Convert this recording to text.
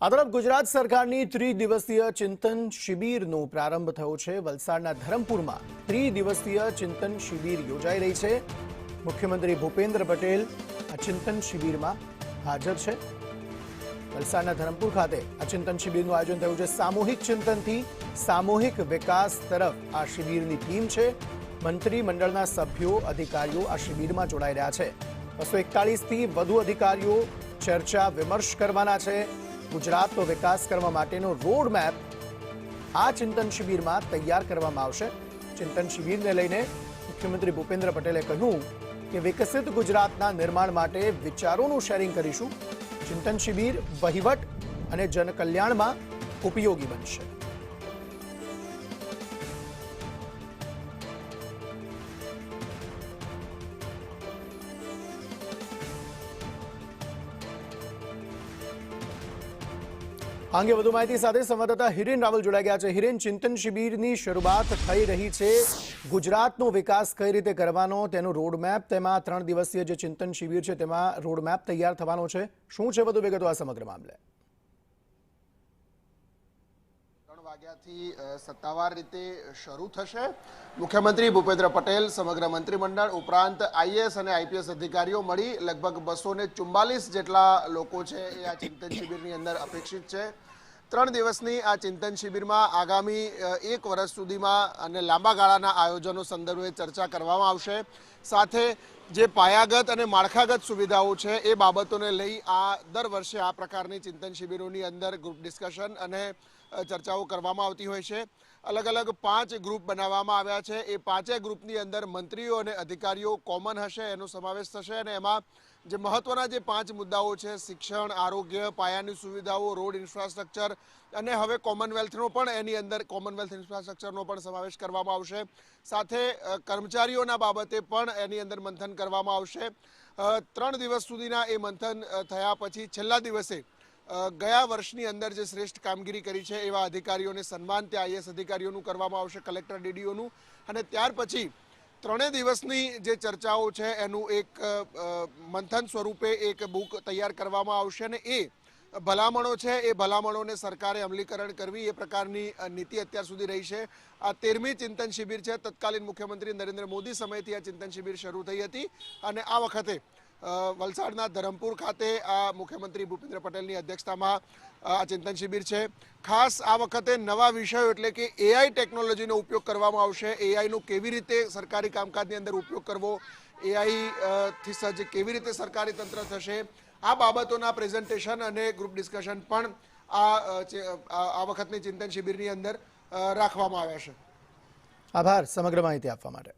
આ તરફ ગુજરાત સરકારની ત્રિદિવસીય ચિંતન શિબિરનો પ્રારંભ થયો છે। વલસાડના ધરમપુરમાં ત્રિદિવસીય ચિંતન શિબિર યોજાઈ રહી છે। મુખ્યમંત્રી ભૂપેન્દ્ર પટેલ આ ચિંતન શિબિરમાં હાજર છે। વલસાડના ધરમપુર ખાતે આ ચિંતન શિબિરનું આયોજન થયું છે। સામૂહિક ચિંતનથી સામૂહિક વિકાસ તરફ આ શિબિરની થીમ છે। મંત્રીમંડળના સભ્યો અધિકારીઓ આ શિબિરમાં જોડાઈ રહ્યા છે। 241થી વધુ અધિકારીઓ ચર્ચા વિમર્શ કરવાના છે। ગુજરાતનો વિકાસ કરવા માટેનો રોડ મેપ આ ચિંતન શિબિરમાં તૈયાર કરવામાં આવશે। ચિંતન શિબિરને લઈને મુખ્યમંત્રી ભૂપેન્દ્ર પટેલે કહ્યું કે વિકસિત ગુજરાતના નિર્માણ માટે વિચારોનું શેરિંગ કરીશું। ચિંતન શિબિર વહીવટ અને જનકલ્યાણમાં ઉપયોગી બનશે। આ અંગે વધુ માહિતી સાથે સંવાદદાતા હિરેન રાવલ જોડાઈ ગયા છે। હિરેન, ચિંતન શિબિરની શરૂઆત થઈ રહી છે। ગુજરાતનો વિકાસ કઈ રીતે કરવાનો તેનો રોડમેપ, તેમાં 3 દિવસીય જે ચિંતન શિબિર છે તેમાં રોડમેપ તૈયાર થવાનો છે। શું છે વધુ વિગતો આ સમગ્ર મામલે? 3 વાગ્યાથી સત્તાવાર રીતે શરૂ થશે। મુખ્યમંત્રી ભૂપેન્દ્ર પટેલ, સમગ્ર મંત્રીમંડળ ઉપરાંત આઈએએસ અને આઈપીએસ અધિકારીઓ મળી લગભગ 244 જેટલા લોકો છે એ આ ચિંતન શિબિરની અંદર અપેક્ષિત છે। 3 દિવસની આ ચિંતન શિબિરમાં આગામી 1 વર્ષ સુધીમાં અને લાંબા ગાળાના આયોજનો સંદર્ભે ચર્ચા કરવામાં આવશે। સાથે જે પાયાગત અને માળખાગત સુવિધાઓ છે એ બાબતોને લઈ આ દર વર્ષે આ પ્રકારની ચિંતન શિબિરોની અંદર ગ્રુપ ડિસ્કશન અને ચર્ચાઓ કરવામાં આવતી હોય છે। અલગ અલગ 5 ગ્રુપ બનાવવામાં આવ્યા છે। એ 5 ગ્રુપની અંદર મંત્રીઓ અને અધિકારીઓ કોમન હશે, એનો સમાવેશ થશે અને એમાં જે મહત્વના જે 5 મુદ્દાઓ છે, શિક્ષણ, આરોગ્ય, પાયાની સુવિધાઓ, રોડ ઇન્ફ્રાસ્ટ્રક્ચર અને હવે કોમનવેલ્થનો પણ એની અંદર કોમનવેલ્થ ઇન્ફ્રાસ્ટ્રક્ચરનો પણ સમાવેશ કરવામાં આવશે। સાથે કર્મચારીઓના બાબતે પણ એની અંદર મંથન કરવામાં આવશે। 3 દિવસ સુધીના એ મંથન થયા પછી છેલ્લા દિવસે ગયા વર્ષની અંદર જે શ્રેષ્ઠ કામગીરી કરી છે એવા અધિકારીઓને સન્માન ત્યાં આઈએએસ અધિકારીઓનું કરવામાં આવશે, કલેક્ટર ડીડીઓનું, અને ત્યાર પછી 3 દિવસની જે ચર્ચાઓ છે એનું એક મંથન સ્વરૂપે એક બુક તૈયાર કરવામાં આવશે અને એ ભલામણો છે એ ભલામણોને સરકારે અમલીકરણ કરવી એ પ્રકારની નીતિ અત્યાર સુધી રહી છે। આ 13મી ચિંતન શિબિર છે। તત્કાલીન મુખ્યમંત્રી નરેન્દ્ર મોદી સમયથી આ ચિંતન શિબિર શરૂ થઈ હતી અને આ વખતે વલસાડના ધરમપુર ખાતે આ મુખ્યમંત્રી ભૂપેન્દ્ર પટેલની અધ્યક્ષતામાં આ ચિંતન શિબિર છે। ખાસ આ વખતે નવા વિષયો એટલે કે એઆઈ ટેકનોલોજીનો ઉપયોગ કરવામાં આવશે। એઆઈનો કેવી રીતે સરકારી કામકાજની અંદર ઉપયોગ કરવો, એઆઈથી સજ્જ કેવી રીતે સરકારી તંત્ર થશે, આ બાબતોના પ્રેઝન્ટેશન અને ગ્રુપ ડિસ્કશન પણ આ વખતની ચિંતન શિબિરની અંદર રાખવામાં આવ્યા છે। આભાર સમગ્ર માહિતી આપવા માટે।